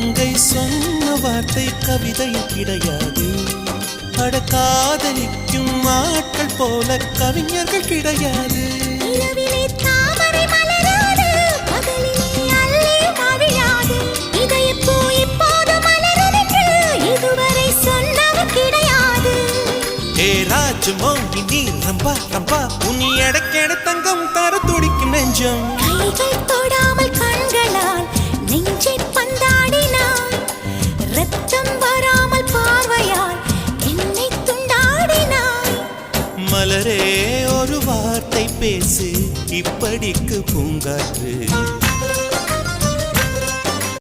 மங்கை சொன்ன வார்த்தை கவிதையில் கிடையாது. அட காதலிக்கும் ஆட்கள் போல கவிஞர்கள் கிடையாது. ராஜமோகினி ரம்பா ரம்பா உன் எடக்கேட தங்கம் தர துடிக்கும் நெஞ்சம். கைகள் தொடாமல் கண்களால் நெஞ்சை பந்தாடினாய். ரத்தம் வராமல் பார்வையால் என்னை துண்டாடினாய். மலரே ஒரு வார்த்தை பேசு இப்படிக்கு பூங்காற்று.